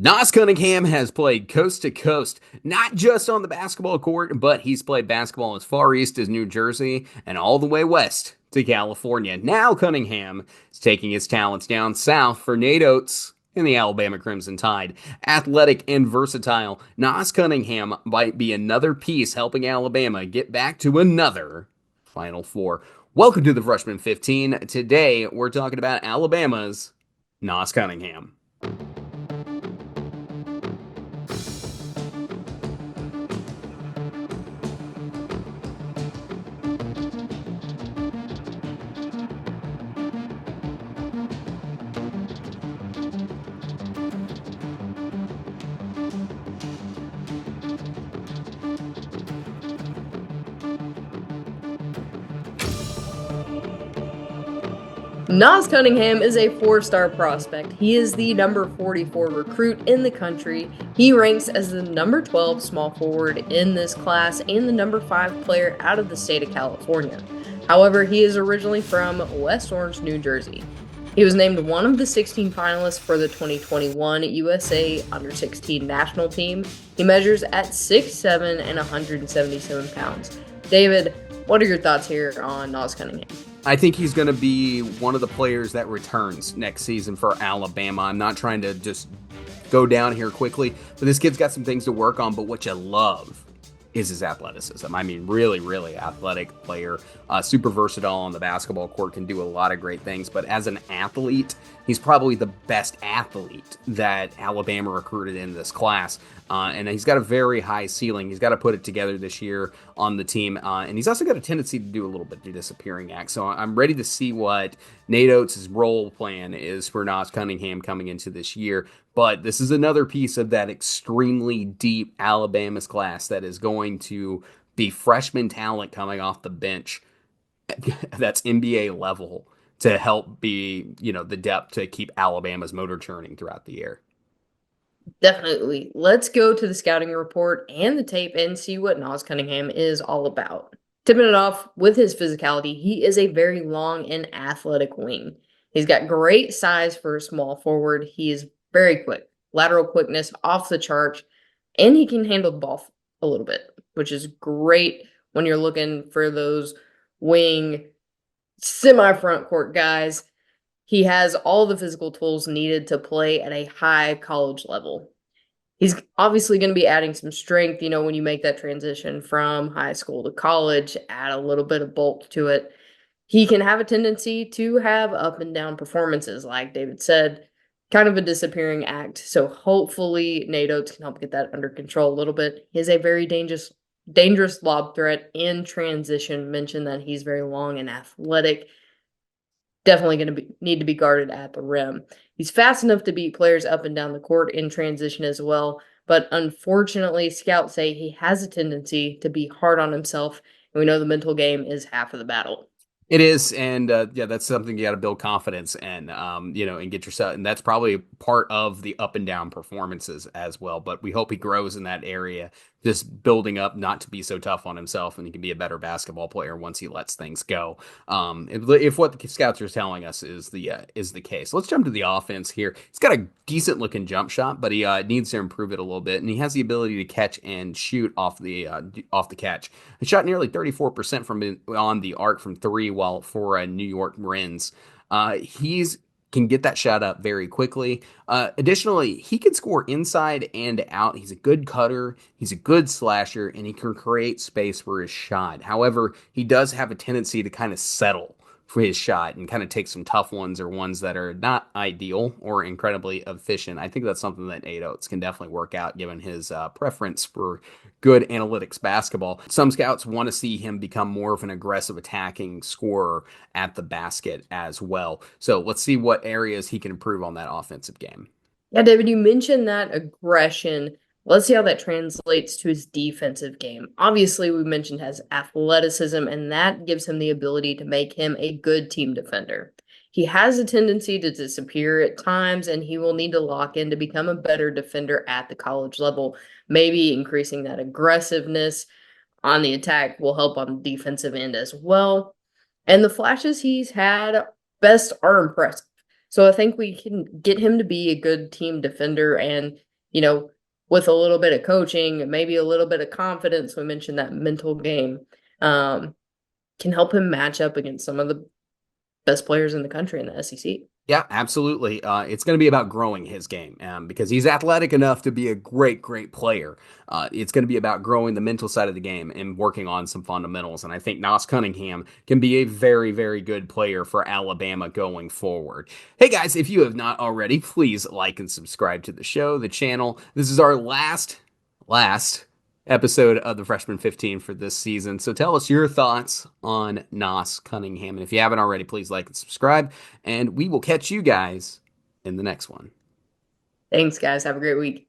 Naas Cunningham has played coast to coast, not just on the basketball court, but he's played basketball as far east as New Jersey and all the way west to California. Now Cunningham is taking his talents down south for Nate Oats in the Alabama Crimson Tide. Athletic and versatile, Naas Cunningham might be another piece helping Alabama get back to another Final Four. Welcome to the Freshman 15. Today we're talking about Alabama's Naas Cunningham. Naas Cunningham is a four-star prospect. He is the number 44 recruit in the country. He ranks as the number 12 small forward in this class and the number 5 player out of the state of California. However, he is originally from West Orange, New Jersey. He was named one of the 16 finalists for the 2021 USA U16 National Team. He measures at 6'7" and 177 pounds. David, what are your thoughts here on Naas Cunningham? I think he's going to be one of the players that returns next season for Alabama. I'm not trying to just go down here quickly, but this kid's got some things to work on. But what you love is his athleticism. I mean, really, really athletic player, super versatile on the basketball court, can do a lot of great things. But as an athlete, he's probably the best athlete that Alabama recruited in this class. And he's got a very high ceiling. He's got to put it together this year on the team. And he's also got a tendency to do a little bit of the disappearing act. So I'm ready to see what Nate Oats' role plan is for Naas Cunningham coming into this year. But this is another piece of that extremely deep Alabama's class that is going to be freshman talent coming off the bench that's NBA level to help be, the depth to keep Alabama's motor churning throughout the year. Definitely. Let's go to the scouting report and the tape and see what Naas Cunningham is all about. Tipping it off with his physicality, he is a very long and athletic wing. He's got great size for a small forward. He is very quick, lateral quickness off the charts, and he can handle the ball a little bit, which is great when you're looking for those wing semi-front court guys. He has all the physical tools needed to play at a high college level. He's obviously going to be adding some strength, when you make that transition from high school to college, add a little bit of bulk to it. He can have a tendency to have up and down performances, like David said, kind of a disappearing act. So hopefully Nate Oats can help get that under control a little bit. He is a very dangerous lob threat in transition. Mentioned that he's very long and athletic. Definitely going to need to be guarded at the rim. He's fast enough to beat players up and down the court in transition as well, but unfortunately, scouts say he has a tendency to be hard on himself, and we know the mental game is half of the battle. It is, and that's something you got to build confidence in, and get yourself, and that's probably part of the up and down performances as well. But we hope he grows in that area, just building up, not to be so tough on himself, and he can be a better basketball player once he lets things go. If what the scouts are telling us is the case, let's jump to the offense here. He's got a decent looking jump shot, but he needs to improve it a little bit, and he has the ability to catch and shoot off the catch. He shot nearly 34% from on the arc from three, while for New York Marines, he's can get that shot up very quickly. Additionally, he can score inside and out. He's a good cutter, he's a good slasher, and he can create space for his shot. However, he does have a tendency to kind of settle for his shot and kind of take some tough ones or ones that are not ideal or incredibly efficient. I think that's something that Nate Oats can definitely work out given his preference for good analytics basketball. Some scouts want to see him become more of an aggressive attacking scorer at the basket as well. So let's see what areas he can improve on that offensive game. Yeah, David, you mentioned that aggression. Let's see how that translates to his defensive game. Obviously, we mentioned has athleticism, and that gives him the ability to make him a good team defender. He has a tendency to disappear at times, and he will need to lock in to become a better defender at the college level. Maybe increasing that aggressiveness on the attack will help on the defensive end as well. And the flashes he's had best are impressive. So I think we can get him to be a good team defender, and you know, with a little bit of coaching, maybe a little bit of confidence, we mentioned that mental game, um, can help him match up against some of the best players in the country in the SEC. Yeah, absolutely. It's going to be about growing his game because he's athletic enough to be a great, great player. It's going to be about growing the mental side of the game and working on some fundamentals. And I think Naas Cunningham can be a very, very good player for Alabama going forward. Hey guys, if you have not already, please like and subscribe to the show, the channel. This is our last episode of the Freshman 15 for this season. So tell us your thoughts on Naas Cunningham. And if you haven't already, please like and subscribe. And we will catch you guys in the next one. Thanks, guys. Have a great week.